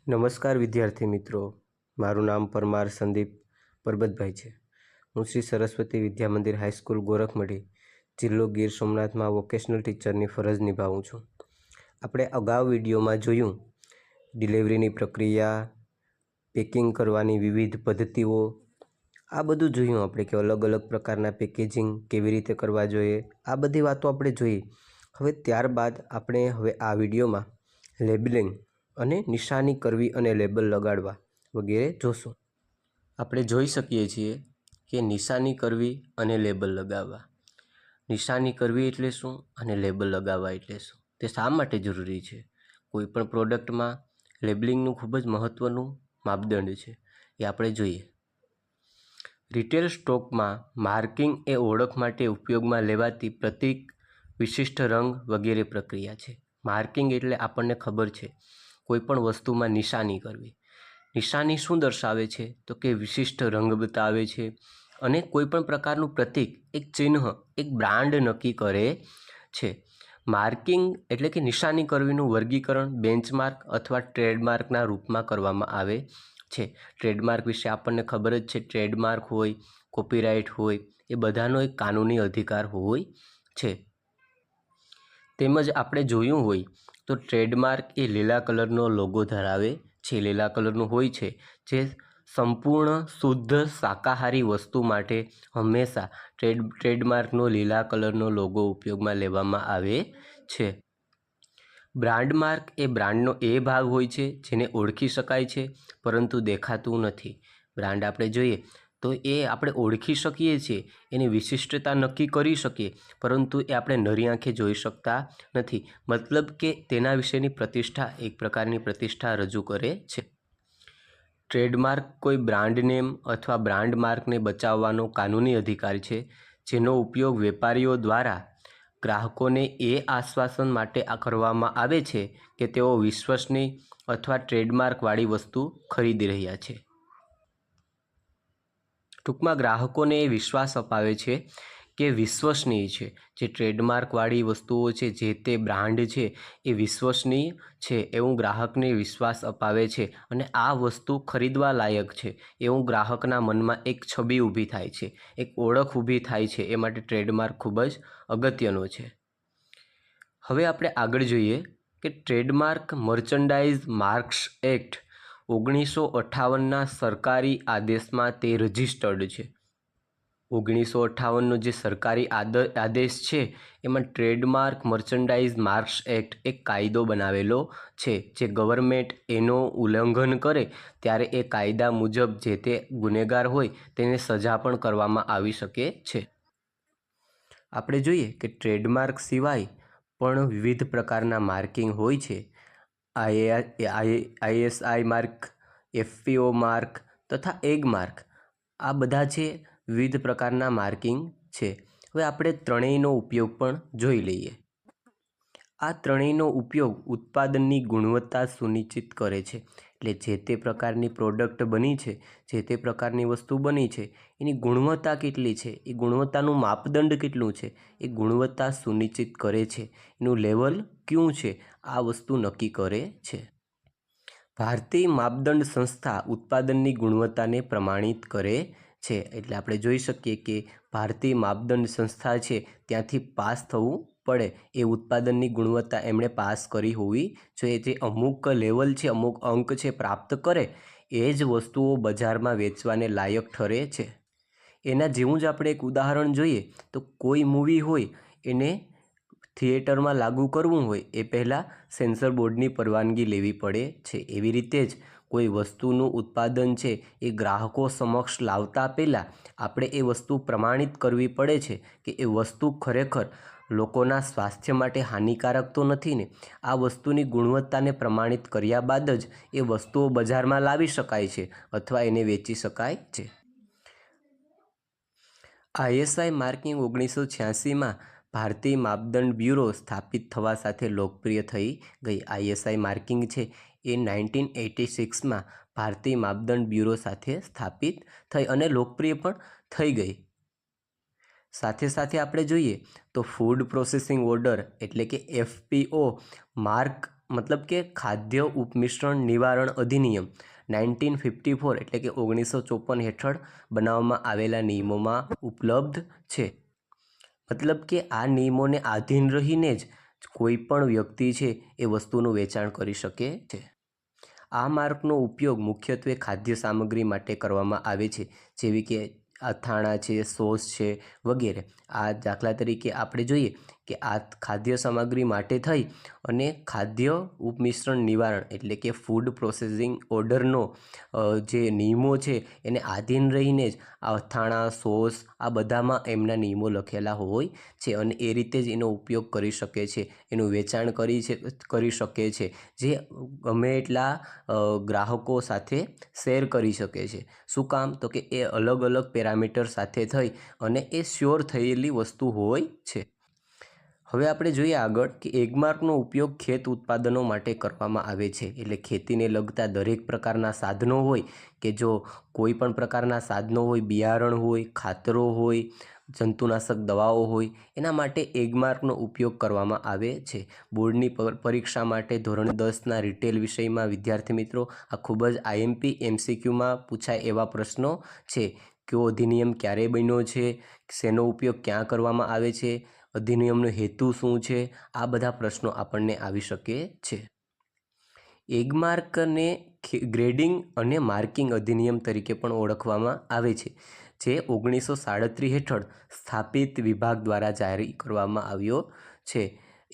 નમસ્કાર વિદ્યાર્થી મિત્રો, મારું નામ પરમાર સંદીપ પરબતભાઈ છે। હું શ્રી સરસ્વતી વિદ્યા મંદિર હાઈસ્કૂલ ગોરખમઢી, જિલ્લો ગીર સોમનાથમાં વોકેશનલ ટીચરની ફરજ નિભાવું છું। આપણે અગાઉ વિડીયોમાં જોયું ડિલિવરીની પ્રક્રિયા, પેકિંગ કરવાની વિવિધ પદ્ધતિઓ, આ બધું જોયું આપણે કે અલગ અલગ પ્રકારના પેકેજિંગ કેવી રીતે કરવા જોઈએ, આ બધી વાતો આપણે જોઈ। હવે ત્યારબાદ આપણે આ વિડીયોમાં લેબલિંગ અને નિશાની કરવી અને લેબલ લગાડવા વગેરે જોશું। આપણે જોઈ શકીએ છીએ કે નિશાની કરવી અને લેબલ લગાવવા। નિશાની કરવી એટલે શું અને લેબલ લગાવવા એટલે શું, તે શા માટે જરૂરી છે? કોઈપણ પ્રોડક્ટમાં લેબલિંગનું ખૂબ જ મહત્ત્વનું માપદંડ છે, એ આપણે જોઈએ। રિટેલ સ્ટોકમાં માર્કિંગ એ ઓળખ માટે ઉપયોગમાં લેવાતી પ્રતીક, વિશિષ્ટ રંગ વગેરે પ્રક્રિયા છે। માર્કિંગ એટલે આપણને ખબર છે કોઈપણ વસ્તુમાં નિશાની કરવી। નિશાની શું દર્શાવે છે? તો કે વિશિષ્ટ રંગ બતાવે છે અને કોઈપણ પ્રકારનું પ્રતીક, એક ચિહ્ન, એક બ્રાન્ડ નક્કી કરે છે। માર્કિંગ એટલે કે નિશાની કરવીનું વર્ગીકરણ બેન્ચમાર્ક અથવા ટ્રેડમાર્કના રૂપમાં કરવામાં આવે છે। ટ્રેડમાર્ક વિશે આપણને ખબર જ છે, ટ્રેડમાર્ક હોય, કોપીરાઇટ હોય, એ બધાનો એક કાનૂની અધિકાર હોય છે। તેમજ આપણે જોયું હોય તો ટ્રેડમાર્ક એ લીલા કલરનો લોગો ધરાવે છે, લીલા કલરનું હોય છે, જે સંપૂર્ણ શુદ્ધ શાકાહારી વસ્તુ માટે હંમેશા ટ્રેડમાર્કનો લીલા કલરનો લોગો ઉપયોગમાં લેવામાં આવે છે। બ્રાન્ડ માર્ક એ બ્રાન્ડનો એ ભાગ હોય છે જેને ઓળખી શકાય છે પરંતુ દેખાતું નથી। બ્રાન્ડ આપણે જોઈએ તો એ આપણે ઓળખી શકીએ છીએ, એની વિશિષ્ટતા નક્કી કરી શકીએ, પરંતુ એ આપણે નરી આંખે જોઈ શકતા નથી। મતલબ કે તેના વિશેની પ્રતિષ્ઠા, એક પ્રકારની પ્રતિષ્ઠા રજૂ કરે છે। ટ્રેડમાર્ક કોઈ બ્રાન્ડ નેમ અથવા બ્રાન્ડ માર્કને બચાવવાનો કાનૂની અધિકાર છે, જેનો ઉપયોગ વેપારીઓ દ્વારા ગ્રાહકોને એ આશ્વાસન માટે કરવામાં આવે છે કે તેઓ વિશ્વસનીય અથવા ટ્રેડમાર્કવાળી વસ્તુ ખરીદી રહ્યા છે। ટૂંકમાં ગ્રાહકોને એ વિશ્વાસ અપાવે છે કે વિશ્વસનીય છે, જે ટ્રેડમાર્કવાળી વસ્તુઓ છે, જે તે બ્રાન્ડ છે એ વિશ્વસનીય છે એવું ગ્રાહકને વિશ્વાસ અપાવે છે અને આ વસ્તુ ખરીદવા લાયક છે એવું ગ્રાહકના મનમાં એક છબી ઊભી થાય છે, એક ઓળખ ઊભી થાય છે। એ માટે ટ્રેડમાર્ક ખૂબ જ અગત્યનો છે। હવે આપણે આગળ જોઈએ કે ટ્રેડમાર્ક મર્ચન્ડાઇઝ માર્ક્સ એક્ટ 1958ના સરકારી આદેશમાં તે રજિસ્ટર્ડ છે। 1958નો જે સરકારી આદેશ છે એમાં ટ્રેડમાર્ક મર્ચન્ડાઇઝ માર્ક્સ એક્ટ એક કાયદો બનાવેલો છે, જે ગવર્મેન્ટ એનો ઉલ્લંઘન કરે ત્યારે એ કાયદા મુજબ જે તે ગુનેગાર હોય તેને સજા પણ કરવામાં આવી શકે છે। આપણે જોઈએ કે ટ્રેડમાર્ક સિવાય પણ વિવિધ પ્રકારના માર્કિંગ હોય છે। આઈએસઆઈ માર્ક, એફપીઓ માર્ક તથા એગ માર્ક, આ બધા છે વિવિધ પ્રકારના માર્કિંગ છે। હવે આપણે ત્રણેયનો ઉપયોગ પણ જોઈ લઈએ। આ ત્રણેયનો ઉપયોગ ઉત્પાદનની ગુણવત્તા સુનિશ્ચિત કરે છે, એટલે જે તે પ્રકારની પ્રોડક્ટ બની છે, જે તે પ્રકારની વસ્તુ બની છે, એની ગુણવત્તા કેટલી છે, એ ગુણવત્તાનું માપદંડ કેટલું છે, એ ગુણવત્તા સુનિશ્ચિત કરે છે। એનું લેવલ ક્યું છે, આ વસ્તુ નક્કી કરે છે। ભારતીય માપદંડ સંસ્થા ઉત્પાદનની ગુણવત્તાને પ્રમાણિત કરે છે, એટલે આપણે જોઈ શકીએ કે ભારતીય માપદંડ સંસ્થા છે ત્યાંથી પાસ થવું પડે, એ ઉત્પાદનની ગુણવત્તા એમણે પાસ કરી હોવી જોઈએ। જે અમુક લેવલ છે, અમુક અંક છે પ્રાપ્ત કરે, એ જ વસ્તુઓ બજારમાં વેચવાને લાયક ઠરે છે। એના જેવું જ આપણે એક ઉદાહરણ જોઈએ તો કોઈ મૂવી હોય એને થિયેટરમાં લાગુ કરવું હોય એ પહેલાં સેન્સર બોર્ડની પરવાનગી લેવી પડે છે। એવી રીતે જ કોઈ વસ્તુનું ઉત્પાદન છે એ ગ્રાહકો સમક્ષ લાવતા પહેલાં આપણે એ વસ્તુ પ્રમાણિત કરવી પડે છે કે એ વસ્તુ ખરેખર લોકોના સ્વાસ્થ્ય માટે હાનિકારક તો નથી ને। આ વસ્તુની ગુણવત્તાને પ્રમાણિત કર્યા બાદ જ એ વસ્તુઓ બજારમાં લાવી શકાય છે અથવા એને વેચી શકાય છે। આઈએસઆઈ માર્કિંગ 1986માં ભારતીય માપદંડ બ્યુરો સ્થાપિત થવા સાથે લોકપ્રિય થઈ ગઈ। આઈએસઆઈ માર્કિંગ છે એ 1986માં ભારતીય માપદંડ બ્યુરો સાથે સ્થાપિત થઈ અને લોકપ્રિય પણ થઈ ગઈ। સાથે સાથે આપણે જોઈએ તો ફૂડ પ્રોસેસિંગ ઓર્ડર એટલે કે એફપીઓ માર્ક મતલબ કે ખાદ્ય ઉપમિશ્રણ નિવારણ અધિનિયમ 1954 એટલે કે 1954 હેઠળ બનાવવામાં આવેલા નિયમોમાં ઉપલબ્ધ છે. મતલબ કે આ નિયમોને આધીન રહીને જ કોઈ પણ વ્યક્તિ છે એ વસ્તુનું વેચાણ કરી શકે છે. આ માર્કનો ઉપયોગ મુખ્યત્વે ખાદ્ય સામગ્રી માટે કરવામાં આવે છે, જેવી કે અથાણા છે, સોસ છે વગેરે. આ દાખલા તરીકે આપણે જોઈએ કે આ ખાદ્ય સામગ્રી માટે થઈ અને ખાદ્ય ઉપમિશ્રણ નિવારણ એટલે કે ફૂડ પ્રોસેસિંગ ઓર્ડરનો જે નિયમો છે એને આધીન રહીને જ આ અથાણા, સોસ આ બધામાં એમના નિયમો લખેલા હોય છે અને એ રીતે જ એનો ઉપયોગ કરી શકે છે, એનું વેચાણ કરી શકે છે, જે ગમે એટલા ગ્રાહકો સાથે શેર કરી શકે છે. શું કામ? તો કે એ અલગ અલગ પેરામીટર સાથે થઈ અને એ શ્યોર થયેલી વસ્તુ હોય છે. હવે આપણે જોઈએ આગળ કે એગમાર્કનો ઉપયોગ ખેત ઉત્પાદનો માટે કરવામાં આવે છે. એટલે ખેતીને લગતા દરેક પ્રકારના સાધનો હોય કે જો કોઈ પણ પ્રકારના સાધનો હોય, બિયારણ હોય, ખાતરો હોય, જંતુનાશક દવાઓ હોય, એના માટે એગમાર્કનો ઉપયોગ કરવામાં આવે છે. બોર્ડની પરીક્ષા માટે ધોરણ 10ના રિટેલ વિષયમાં વિદ્યાર્થી મિત્રો આ ખૂબ જ IMP MCQમાં પૂછાય એવા પ્રશ્નો છે. કયો અધિનિયમ ક્યારે બન્યો છે, શેનો ઉપયોગ ક્યાં કરવામાં આવે છે, અધિનિયમનો હેતુ શું છે, આ બધા પ્રશ્નો આપણને આવી શકે છે. એગમાર્કને ગ્રેડિંગ અને માર્કિંગ અધિનિયમ તરીકે પણ ઓળખવામાં આવે છે, જે 1937 હેઠળ સ્થાપિત વિભાગ દ્વારા જારી કરવામાં આવ્યો છે.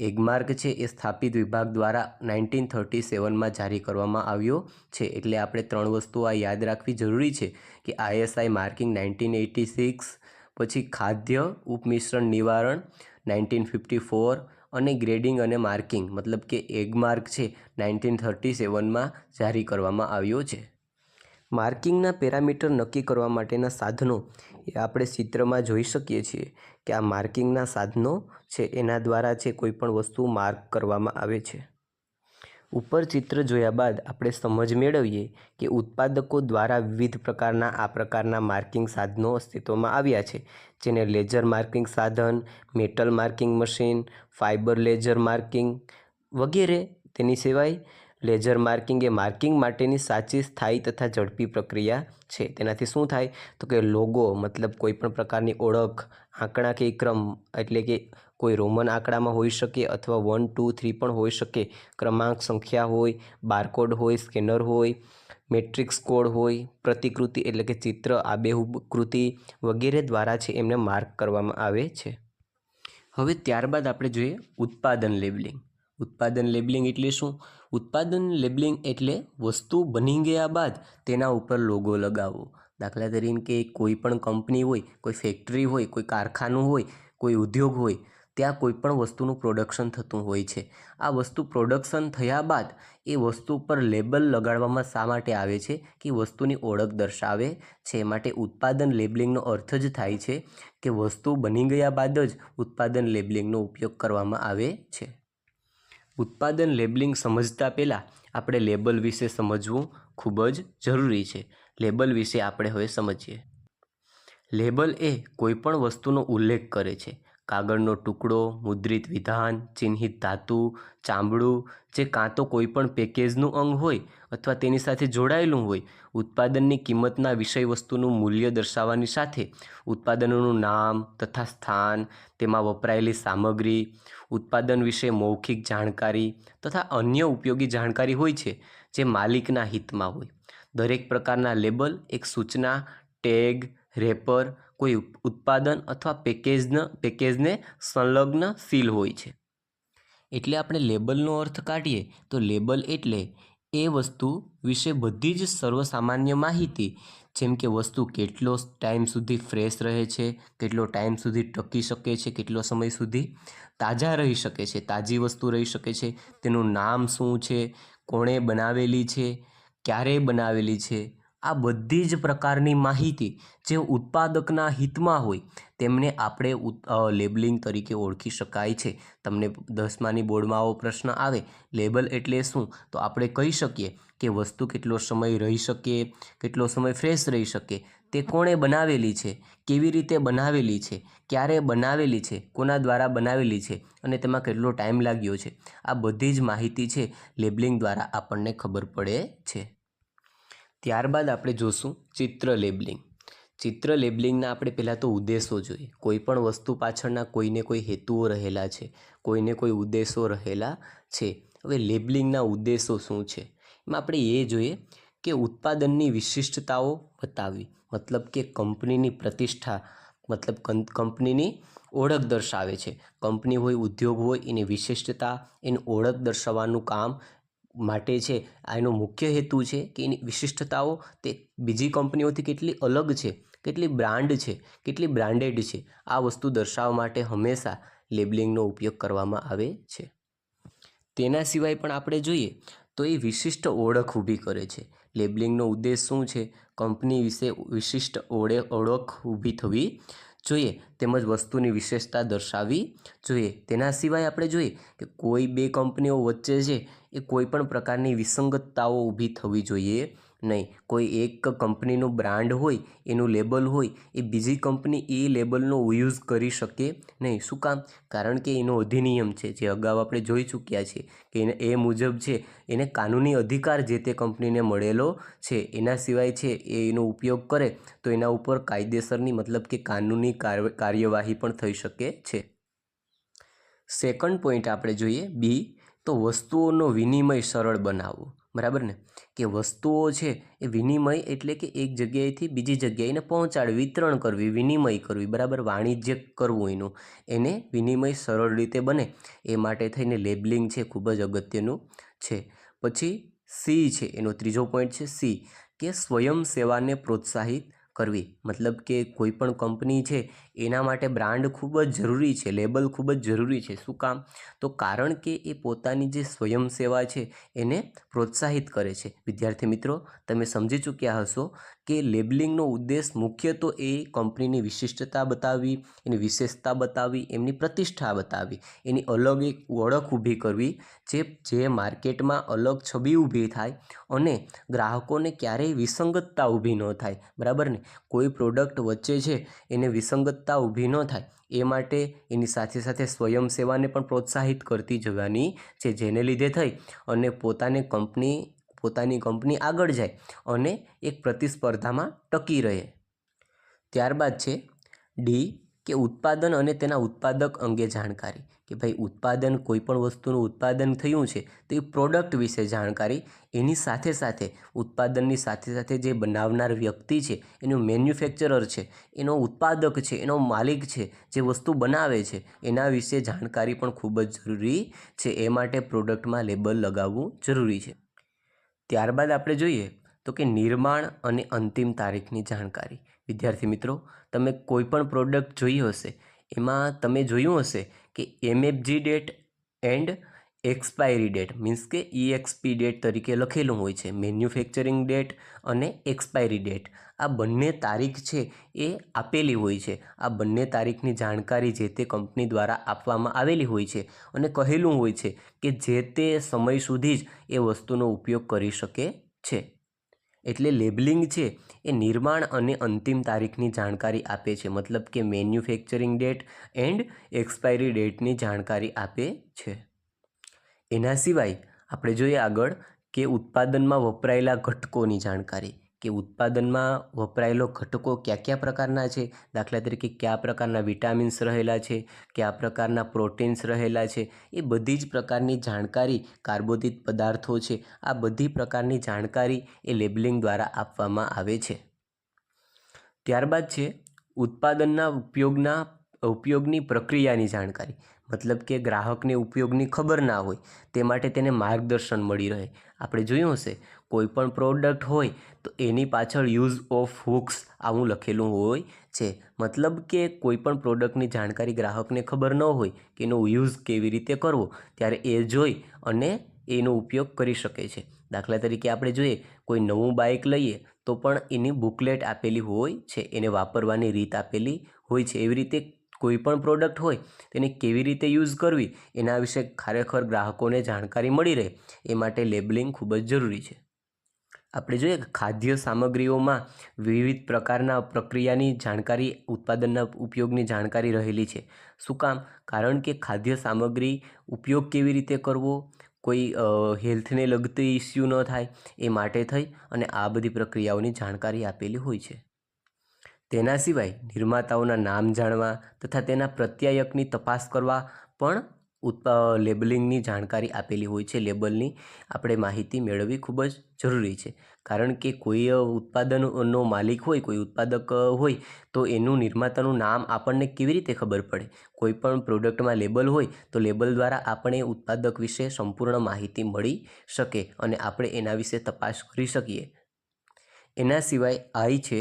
એગમાર્ક છે એ સ્થાપિત વિભાગ દ્વારા 1937માં જારી કરવામાં આવ્યો છે. એટલે આપણે 3 વસ્તુઓ આ યાદ રાખવી જરૂરી છે કે ISI માર્કિંગ 1986, પછી ખાદ્ય ઉપમિશ્રણ નિવારણ 1954 અને ગ્રેડિંગ અને માર્કિંગ મતલબ કે એગમાર્ક છે 1937માં જારી કરવામાં આવ્યો છે. માર્કિંગના પેરામીટર નક્કી કરવા માટેના સાધનો એ આપણે ચિત્રમાં જોઈ શકીએ છીએ કે આ માર્કિંગના સાધનો છે એના દ્વારા છે કોઈ પણ વસ્તુ માર્ક કરવામાં આવે છે. ઉપર ચિત્ર જોયા બાદ આપણે સમજ મેળવીએ કે ઉત્પાદકો દ્વારા વિવિધ પ્રકારના આ પ્રકારના માર્કિંગ સાધનો અસ્તિત્વમાં આવ્યા છે, જેને લેઝર માર્કિંગ સાધન, metal marking machine, fibre laser marking વગેરે. તેની સિવાય લેઝર માર્કિંગ એ માર્કિંગ માટેની સાચી, સ્થાયી તથા ઝડપી પ્રક્રિયા છે. તેનાથી શું થાય તો કે લોગો મતલબ કોઈ પણ પ્રકારની ઓળખ, આંકડાકીય ક્રમ એટલે કે કોઈ રોમન આંકડામાં હોઈ શકે અથવા 1, 2, 3 પણ હોઈ શકે, ક્રમાંક સંખ્યા હોય, બારકોડ હોય, સ્કેનર હોય, મેટ્રિક્સ કોડ હોય, પ્રતિકૃતિ એટલે કે ચિત્ર, આબેહૂબ કૃતિ વગેરે દ્વારા છે એમને માર્ક કરવામાં આવે છે. હવે ત્યારબાદ આપણે જોઈએ ઉત્પાદન લેબલિંગ. ઉત્પાદન લેબલિંગ એટલે શું? ઉત્પાદન લેબલિંગ એટલે વસ્તુ બની ગયા બાદ તેના ઉપર લોગો લગાવવો. દાખલા તરીકે કોઈ પણ કંપની હોય, કોઈ ફેક્ટરી હોય, કોઈ કારખાનું હોય, કોઈ ઉદ્યોગ હોય, ત્યાં કોઈ પણ વસ્તુનું પ્રોડક્શન થતું હોય છે. આ વસ્તુ પ્રોડક્શન થયા બાદ એ વસ્તુ પર લેબલ લગાડવામાં શા માટે આવે છે કે વસ્તુની ઓળખ દર્શાવે છે. માટે ઉત્પાદન લેબલિંગનો અર્થ જ થાય છે કે વસ્તુ બની ગયા બાદ જ ઉત્પાદન લેબલિંગનો ઉપયોગ કરવામાં આવે છે. ઉત્પાદન લેબલિંગ સમજતા પહેલાં આપણે લેબલ વિશે સમજવું ખૂબ જ જરૂરી છે. લેબલ વિશે આપણે હવે સમજીએ. લેબલ એ કોઈપણ વસ્તુનો ઉલ્લેખ કરે છે. કાગળનો ટુકડો, મુદ્રિત વિધાન, ચિહ્નિત ધાતુ, ચામડું જે કાં તો કોઈપણ પેકેજનું અંગ હોય અથવા તેની સાથે જોડાયેલું હોય. ઉત્પાદનની કિંમતના વિષય વસ્તુનું મૂલ્ય દર્શાવવાની સાથે ઉત્પાદનનું નામ તથા સ્થાન, તેમાં વપરાયેલી સામગ્રી, ઉત્પાદન વિશે મૌખિક જાણકારી તથા અન્ય ઉપયોગી જાણકારી હોય છે જે માલિકના હિતમાં હોય. દરેક પ્રકારના લેબલ એક સૂચના, ટેગ, રેપર કોઈ ઉત્પાદન અથવા પેકેજને સંલગ્ન સીલ હોય છે. એટલે આપણે લેબલનો અર્થ કાઢીએ તો લેબલ એટલે એ વસ્તુ વિશે બધી જ સર્વસામાન્ય માહિતી, જેમ કે વસ્તુ કેટલો ટાઈમ સુધી ફ્રેશ રહે છે, કેટલો ટાઈમ સુધી ટકી શકે છે, કેટલો સમય સુધી તાજા રહી શકે છે, તાજી વસ્તુ રહી શકે છે, તેનું નામ શું છે, કોણે બનાવેલી છે, ક્યારે બનાવેલી છે, આ બધી જ પ્રકારની માહિતી જે ઉત્પાદકના હિતમાં હોય તેમને આપણે લેબલિંગ તરીકે ઓળખી શકાય છે. તમને 10માની બોર્ડમાં આવો પ્રશ્ન આવે લેબલ એટલે શું, તો આપણે કહી શકીએ કે વસ્તુ કેટલો સમય રહી શકે, કેટલો સમય ફ્રેશ રહી શકે તે કોણે બનાવેલી છે, કેવી રીતે બનાવેલી છે, ક્યારે બનાવેલી છે, કોના દ્વારા બનાવેલી છે અને તેમાં કેટલો ટાઈમ લાગ્યો છે, આ બધી જ માહિતી છે લેબલિંગ દ્વારા આપણને ખબર પડે છે. ત્યારબાદ આપણે જોશું ચિત્ર લેબલિંગ. ચિત્ર લેબલિંગના આપણે પહેલાં તો ઉદ્દેશો જોઈએ. કોઈ પણ વસ્તુ પાછળના કોઈને કોઈ હેતુઓ રહેલા છે, કોઈને કોઈ ઉદ્દેશો રહેલા છે. હવે લેબલિંગના ઉદ્દેશો શું છે એમાં આપણે એ જોઈએ કે ઉત્પાદનની વિશિષ્ટતાઓ બતાવવી, મતલબ કે કંપનીની પ્રતિષ્ઠા, મતલબ કંપનીની ઓળખ દર્શાવે છે. કંપની હોય, ઉદ્યોગ હોય, એની વિશિષ્ટતા, એની ઓળખ દર્શાવવાનું કામ માટે છે. આ એનો મુખ્ય હેતુ છે કે એની વિશિષ્ટતાઓ તે બીજી કંપનીઓથી કેટલી અલગ છે, કેટલી બ્રાન્ડ છે, કેટલી બ્રાન્ડેડ છે, આ વસ્તુ દર્શાવવા માટે હંમેશા લેબલિંગનો ઉપયોગ કરવામાં આવે છે. તેના સિવાય પણ આપણે જોઈએ તો એ વિશિષ્ટ ઓળખ ઊભી કરે છે. લેબલિંગનો ઉદ્દેશ શું છે? કંપની વિશે વિશિષ્ટ ઓળખ ઊભી થવી જોઈએ, તેમજ વસ્તુની વિશેષતા દર્શાવવી જોઈએ. તેના સિવાય આપણે જોઈએ કે કોઈ બે કંપનીઓ વચ્ચે છે એ કોઈ પણ પ્રકારની વિસંગતતાઓ ઊભી થવી જોઈએ નહીં. કોઈ એક કંપનીનું બ્રાન્ડ હોય, એનું લેબલ હોય, એ બીજી કંપની એ લેબલનો યુઝ કરી શકે નહીં. શું કામ? કારણ કે એનો અધિનિયમ છે, જે અગાઉ આપણે જોઈ ચૂક્યા છીએ કે એ મુજબ છે એને કાનૂની અધિકાર જે તે કંપનીને મળેલો છે. એના સિવાય છે એનો ઉપયોગ કરે તો એના ઉપર કાયદેસરની મતલબ કે કાનૂની કાર્યવાહી પણ થઈ શકે છે. સેકન્ડ પોઈન્ટ આપણે જોઈએ બી, તો વસ્તુઓનો વિનિમય સરળ બનાવવો. બરાબર ને? કે વસ્તુઓ છે એ વિનિમય એટલે કે એક જગ્યાએથી બીજી જગ્યાએ એને પહોંચાડવી, વિતરણ કરવી, વિનિમય કરવી, બરાબર, વાણિજ્ય કરવું એનું, એને વિનિમય સરળ રીતે બને એ માટે થઈને લેબલિંગ છે ખૂબ જ અગત્યનું છે. પછી સી છે, એનો ત્રીજો પોઈન્ટ છે સી, કે સ્વયં સેવાને પ્રોત્સાહિત કરવી. મતલબ કે કોઈ પણ કંપની છે એના માટે બ્રાન્ડ ખૂબ જ જરૂરી છે, લેબલ ખૂબ જ જરૂરી છે. શું કામ? તો કારણ કે એ પોતાની જે સ્વયં સેવા છે એને પ્રોત્સાહિત કરે છે. વિદ્યાર્થી મિત્રો, તમે સમજી ચૂક્યા હશો કે લેબલિંગનો ઉદ્દેશ મુખ્ય તો એ કંપનીની વિશિષ્ટતા બતાવવી, એની વિશેષતા બતાવવી, એમની પ્રતિષ્ઠા બતાવવી, એની અલગ એક ઓળખ ઊભી કરવી, જે માર્કેટમાં અલગ છબી ઊભી થાય અને ગ્રાહકોને ક્યારેય વિસંગતતા ઊભી ન થાય. બરાબર ને? કોઈ પ્રોડક્ટ વચ્ચે છે એને વિસંગતતા ઊભી ન થાય એ માટે એની સાથે સાથે સ્વયં સેવાને પણ પ્રોત્સાહિત કરતી જવાની છે, જેને લીધે થઈ અને પોતાની કંપની આગળ જાય અને એક પ્રતિસ્પર્ધામાં ટકી રહે. ત્યારબાદ છે ડી, કે ઉત્પાદન અને તેના ઉત્પાદક અંગે જાણકારી. કે ભાઈ ઉત્પાદન, કોઈ પણ વસ્તુનું ઉત્પાદન થયું છે તો એ પ્રોડક્ટ વિશે જાણકારી, એની સાથે સાથે ઉત્પાદનની સાથે સાથે જે બનાવનાર વ્યક્તિ છે, એનું મેન્યુફેક્ચરર છે, એનો ઉત્પાદક છે, એનો માલિક છે, જે વસ્તુ બનાવે છે, એના વિશે જાણકારી પણ ખૂબ જ જરૂરી છે. એ માટે પ્રોડક્ટમાં લેબલ લગાવવું જરૂરી છે. ત્યારબાદ આપણે જોઈએ તો કે નિર્માણ અને અંતિમ તારીખની જાણકારી. વિદ્યાર્થી મિત્રો, તમે કોઈ પણ પ્રોડક્ટ જોઈ હશે, એમાં તમે જોયું હશે કે MFG date and expiry date, means કે EXP ડેટ તરીકે લખેલું હોય છે. મેન્યુફેક્ચરિંગ ડેટ અને એક્સપાયરી ડેટ, આ બંને તારીખ છે એ આપેલી હોય છે. આ બંને તારીખની જાણકારી જે તે કંપની દ્વારા આપવામાં આવેલી હોય છે અને કહેલું હોય છે કે જે તે સમય સુધી જ એ વસ્તુનો ઉપયોગ કરી શકે છે. એટલે લેબલિંગ છે એ નિર્માણ અને અંતિમ તારીખની જાણકારી આપે છે, મતલબ કે મેન્યુફેક્ચરિંગ ડેટ એન્ડ એક્સપાયરી ડેટની જાણકારી આપે છે. એના સિવાય આપણે જોઈએ આગળ કે ઉત્પાદનમાં વપરાયેલા ઘટકોની જાણકારી. કે ઉત્પાદનમાં વપરાયેલો ઘટકો કયા કયા પ્રકારના છે, દાખલા તરીકે કયા પ્રકારના વિટામિન્સ રહેલા છે, કયા પ્રકારના પ્રોટીન્સ રહેલા છે, એ બધી જ પ્રકારની જાણકારી, કાર્બોદિત પદાર્થો છે, આ બધી પ્રકારની જાણકારી એ લેબલિંગ દ્વારા આપવામાં આવે છે. ત્યારબાદ છે ઉત્પાદનના ઉપયોગની પ્રક્રિયાની જાણકારી. મતલબ કે ગ્રાહકને ઉપયોગની ખબર ના હોય તે માટે તેને માર્ગદર્શન મળી રહે. આપણે જોયું હશે કોઈ પણ પ્રોડક્ટ હોય તો એની પાછળ યુઝ ઓફ હુક્સ આવું લખેલું હોય છે. મતલબ કે કોઈ પણ પ્રોડક્ટની જાણકારી ગ્રાહકને ખબર ન હોય કે એનો યુઝ કેવી રીતે કરવો, ત્યારે એ જોઈ અને એનો ઉપયોગ કરી શકે છે. દાખલા તરીકે આપણે જોઈએ કોઈ નવું બાઇક લઈએ તો પણ એની બુકલેટ આપેલી હોય છે, એને વાપરવાની રીત આપેલી હોય છે. એવી રીતે કોઈ પણ પ્રોડક્ટ હોય તેને કેવી રીતે યુઝ કરવી એના વિશે ખરેખર ગ્રાહકોને જાણકારી મળી રહે એ માટે લેબલિંગ ખૂબ જ જરૂરી છે. આપણે જોઈએ કે ખાદ્ય સામગ્રીઓમાં વિવિધ પ્રકારના પ્રક્રિયાની જાણકારી, ઉત્પાદનના ઉપયોગની જાણકારી રહેલી છે. શું કામ? કારણ કે ખાદ્ય સામગ્રી ઉપયોગ કેવી રીતે કરવો, કોઈ હેલ્થને લગતી ઇસ્યુ ન થાય એ માટે થઈ અને આ બધી પ્રક્રિયાઓની જાણકારી આપેલી હોય છે. તેના સિવાય નિર્માતાઓના નામ જાણવા તથા તેના પ્રત્યાયકની તપાસ કરવા પણ લેબલિંગની જાણકારી આપેલી હોય છે. લેબલની આપણે માહિતી મેળવવી ખૂબ જ જરૂરી છે, કારણ કે કોઈ ઉત્પાદનનો માલિક હોય, કોઈ ઉત્પાદક હોય તો એનું નિર્માતાનું નામ આપણને કેવી રીતે ખબર પડે? કોઈ પણ પ્રોડક્ટમાં લેબલ હોય તો લેબલ દ્વારા આપણે ઉત્પાદક વિશે સંપૂર્ણ માહિતી મળી શકે અને આપણે એના વિશે તપાસ કરી શકીએ. એના સિવાય આઈ છે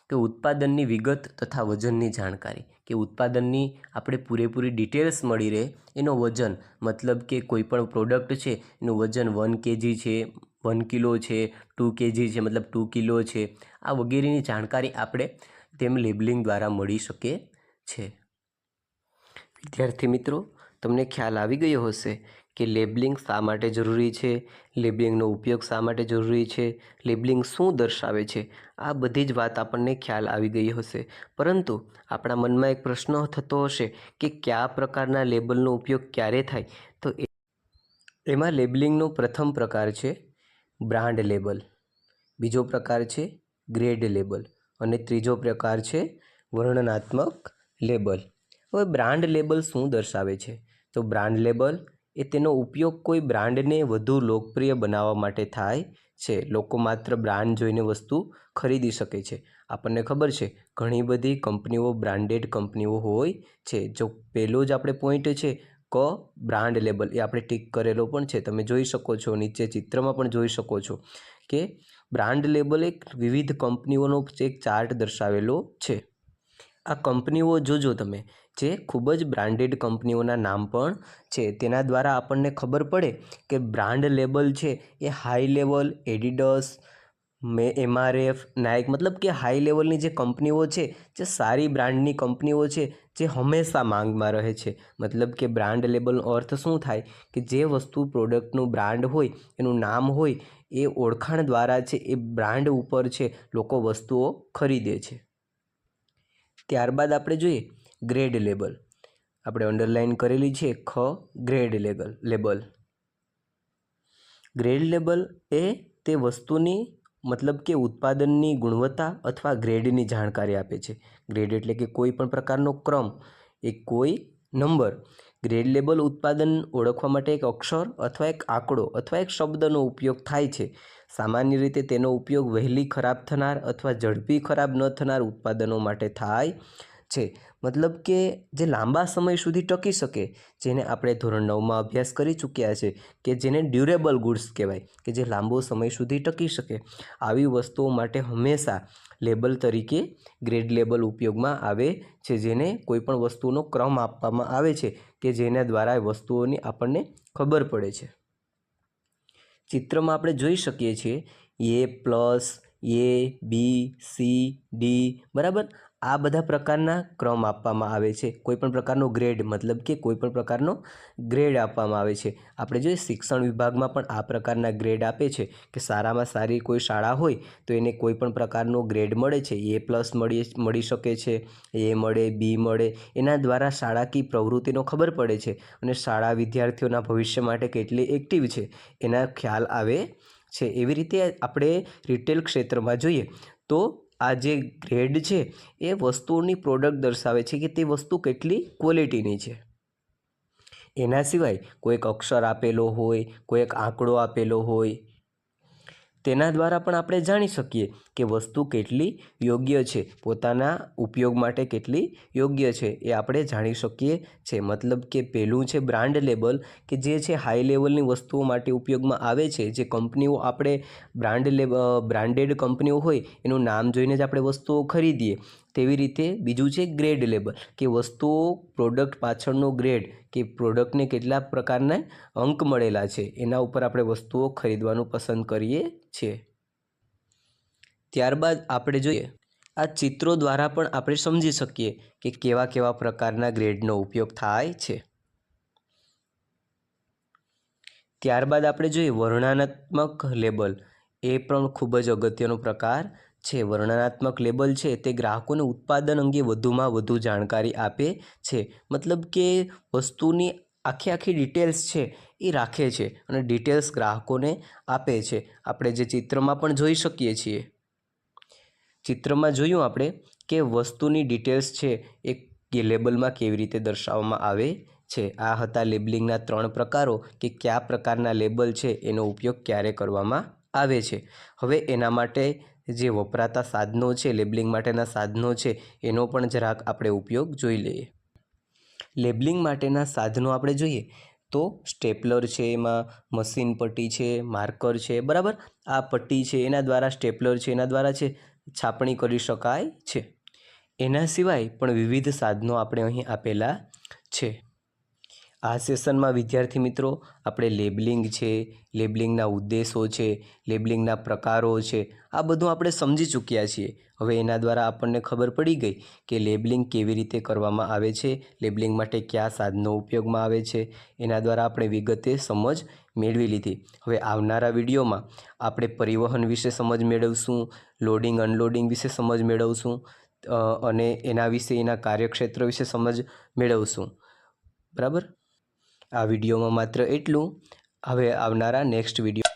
કે ઉત્પાદનની વિગત તથા વજનની જાણકારી, કે ઉત્પાદનની આપણે પૂરેપૂરી ડિટેલ્સ મળી રહે. એનો વજન મતલબ કે કોઈ પણ પ્રોડક્ટ છે એનું વજન 1 kg છે, 1 કિલો છે, 2 kg છે મતલબ 2 કિલો છે, આ વગેરેની જાણકારી આપણે તેમ લેબલિંગ દ્વારા મળી શકે છે. વિદ્યાર્થી મિત્રો, તમને ખ્યાલ આવી ગયો હશે કે લેબલિંગ શા માટે જરૂરી છે, લેબલિંગનો ઉપયોગ શા માટે જરૂરી છે, લેબલિંગ શું દર્શાવે છે. આ બધી જ વાત આપણને ખ્યાલ આવી ગઈ હશે. પરંતુ આપણા મનમાં એક પ્રશ્ન થતો હશે કે કયા પ્રકારના લેબલનો ઉપયોગ ક્યારે થાય? તો એમાં લેબલિંગનો પ્રથમ પ્રકાર છે બ્રાન્ડ લેબલ, બીજો પ્રકાર છે ગ્રેડ લેબલ અને ત્રીજો પ્રકાર છે વર્ણનાત્મક લેબલ. હવે બ્રાન્ડ લેબલ શું દર્શાવે છે? તો બ્રાન્ડ લેબલ એ તેનો ઉપયોગ કોઈ બ્રાન્ડને વધુ લોકપ્રિય બનાવવા માટે થાય છે. લોકો માત્ર બ્રાન્ડ જોઈને વસ્તુ ખરીદી શકે છે. આપણને ખબર છે ઘણી બધી કંપનીઓ બ્રાન્ડેડ કંપનીઓ હોય છે. જો પહેલો જ આપણે પોઈન્ટ છે ક બ્રાન્ડ લેબલ, એ આપણે ટીક કરેલો પણ છે, તમે જોઈ શકો છો, નીચે ચિત્રમાં પણ જોઈ શકો છો કે બ્રાન્ડ લેબલ એક વિવિધ કંપનીઓનો એક ચાર્ટ દર્શાવેલો છે. આ કંપનીઓ જોજો તમે, જે ખૂબ જ બ્રાન્ડેડ કંપનીઓના નામ પણ છે. તેના દ્વારા આપણને ખબર પડે કે બ્રાન્ડ લેબલ છે એ હાઈ લેવલ, એડિડસ, MRF, નાઇક, મતલબ કે હાઈ લેવલની જે કંપનીઓ છે, જે સારી બ્રાન્ડની કંપનીઓ છે, જે હંમેશા માંગમાં રહે છે. મતલબ કે બ્રાન્ડ લેબલનો અર્થ શું થાય કે જે વસ્તુ પ્રોડક્ટનું બ્રાન્ડ હોય, એનું નામ હોય, એ ઓળખાણ દ્વારા છે, એ બ્રાન્ડ ઉપર છે લોકો વસ્તુઓ ખરીદે છે. ત્યારબાદ આપણે જોઈએ ગ્રેડ લેબલ, આપણે અંડરલાઇન કરેલી છે ગ્રેડ લેબલ. ગ્રેડ લેબલ એ તે વસ્તુની મતલબ કે ઉત્પાદનની ગુણવત્તા અથવા ગ્રેડની જાણકારી આપે છે. ગ્રેડ એટલે કે કોઈ પણ પ્રકારનો ક્રમ, એ કોઈ નંબર. ગ્રેડ લેબલ ઉત્પાદન ઓળખવા માટે એક અક્ષર અથવા એક આંકડો અથવા એક શબ્દનો ઉપયોગ થાય છે. સામાન્ય રીતે તેનો ઉપયોગ વહેલી ખરાબ થનાર અથવા ઝડપી ખરાબ ન થનાર ઉત્પાદનો માટે થાય છે. મતલબ કે જે લાંબા સમય સુધી ટકી શકે, જેને આપણે ધોરણ 9માં અભ્યાસ કરી ચૂક્યા છે કે જેને ડ્યુરેબલ ગુડ્સ કહેવાય, કે જે લાંબો સમય સુધી ટકી શકે, આવી વસ્તુઓ માટે હંમેશા લેબલ તરીકે ગ્રેડ લેબલ ઉપયોગમાં આવે છે, જેને કોઈપણ વસ્તુનો ક્રમ આપવામાં આવે છે કે જેના દ્વારા વસ્તુઓની આપણને ખબર પડે છે. ચિત્રમાં આપણે જોઈ શકીએ છીએ A+, A, B, C, D, બરાબર. આ બધા પ્રકારના ક્રમ આપવામાં આવે છે. કોઈપણ પ્રકારનો ગ્રેડ, મતલબ કે કોઈપણ પ્રકારનો ગ્રેડ આપવામાં આવે છે. આપણે જોઈએ શિક્ષણ વિભાગમાં પણ આ પ્રકારના ગ્રેડ આપે છે કે સારામાં સારી કોઈ શાળા હોય તો એને કોઈપણ પ્રકારનો ગ્રેડ મળે છે. A+ મળી શકે છે, A મળે, B મળે. એના દ્વારા શાળાકીય પ્રવૃત્તિનો ખબર પડે છે અને શાળા વિદ્યાર્થીઓના ભવિષ્ય માટે કેટલી એક્ટિવ છે એના ખ્યાલ આવે છે. એવી રીતે આપણે રિટેલ ક્ષેત્રમાં જોઈએ તો આ જે ગ્રેડ છે એ વસ્તુઓની પ્રોડક્ટ દર્શાવે છે કે તે વસ્તુ કેટલી ક્વોલિટીની છે. એના સિવાય કોઈ એક અક્ષર આપેલો હોય, કોઈ એક આંકડો આપેલો હોય, તેના દ્વારા પણ આપણે જાણી શકીએ કે વસ્તુ કેટલી યોગ્ય છે, પોતાના ઉપયોગ માટે કેટલી યોગ્ય છે, એ આપણે જાણી શકીએ છે. મતલબ કે પહેલું છે બ્રાન્ડ લેબલ, કે જે છે હાઈ લેવલની વસ્તુઓ માટે ઉપયોગમાં આવે છે. જે કંપનીઓ આપણે બ્રાન્ડેડ કંપનીઓ હોય એનું નામ જોઈને જ આપણે વસ્તુઓ ખરીદીએ. તેવી રીતે બીજું છે ગ્રેડ લેબલ, કે વસ્તુઓ પ્રોડક્ટ પાછળનો ગ્રેડ, કે પ્રોડક્ટને કેટલા પ્રકારના અંક મળેલા છે એના ઉપર આપણે વસ્તુઓ ખરીદવાનું પસંદ કરીએ છીએ. ત્યારબાદ આપણે જોઈએ આ ચિત્રો દ્વારા પણ આપણે સમજી શકીએ કે કેવા કેવા પ્રકારના ગ્રેડનો ઉપયોગ થાય છે. ત્યારબાદ આપણે જોઈએ વર્ણનાત્મક લેબલ, એ પણ ખૂબ જ અગત્યનો પ્રકાર છે. વર્ણનાત્મક લેબલ છે તે ગ્રાહકોને ઉત્પાદન અંગે વધુમાં વધુ જાણકારી આપે છે. મતલબ કે વસ્તુની આખી ડિટેલ્સ છે એ રાખે છે અને ડિટેલ્સ ગ્રાહકોને આપે છે. આપણે જે ચિત્રમાં પણ જોઈ શકીએ છીએ, ચિત્રમાં જોયું આપણે કે વસ્તુની ડિટેલ્સ છે એ લેબલમાં કેવી રીતે દર્શાવવામાં આવે છે. આ હતા લેબલિંગના 3 પ્રકારો કે કયા પ્રકારના લેબલ છે એનો ઉપયોગ ક્યારે કરવામાં આવે છે. હવે એના માટે જે વપરાતા સાધનો છે, લેબલિંગ માટેના સાધનો છે, એનો પણ જરાક આપણે ઉપયોગ જોઈ લઈએ. લેબલિંગ માટેના સાધનો આપણે જોઈએ તો સ્ટેપલર છે, એમાં મશીન પટ્ટી છે, માર્કર છે, બરાબર. આ પટ્ટી છે એના દ્વારા, સ્ટેપલર છે એના દ્વારા છે છાપણી કરી શકાય છે. એના સિવાય પણ વિવિધ સાધનો આપણે અહીં આપેલા છે. આ સેશનમાં વિદ્યાર્થી મિત્રો આપણે લેબલિંગ છે, લેબલિંગના ઉદ્દેશો છે, લેબલિંગના પ્રકારો છે, આ બધું આપણે સમજી ચૂક્યા છીએ. હવે એના દ્વારા આપણને ખબર પડી ગઈ કે લેબલિંગ કેવી રીતે કરવામાં આવે છે, લેબલિંગ માટે કયા સાધનો ઉપયોગમાં આવે છે. એના દ્વારા આપણે વિગતે સમજ મેળવી લીધી. હવે આવનારા વિડીયોમાં આપણે પરિવહન વિશે સમજ મેળવશું, લોડિંગ અનલોડિંગ વિશે સમજ મેળવશું અને એના વિશે, એના કાર્યક્ષેત્ર વિશે સમજ મેળવશું, બરાબર. આ વિડીયોમાં માત્ર એટલું. હવે આવનારા નેક્સ્ટ વિડીયો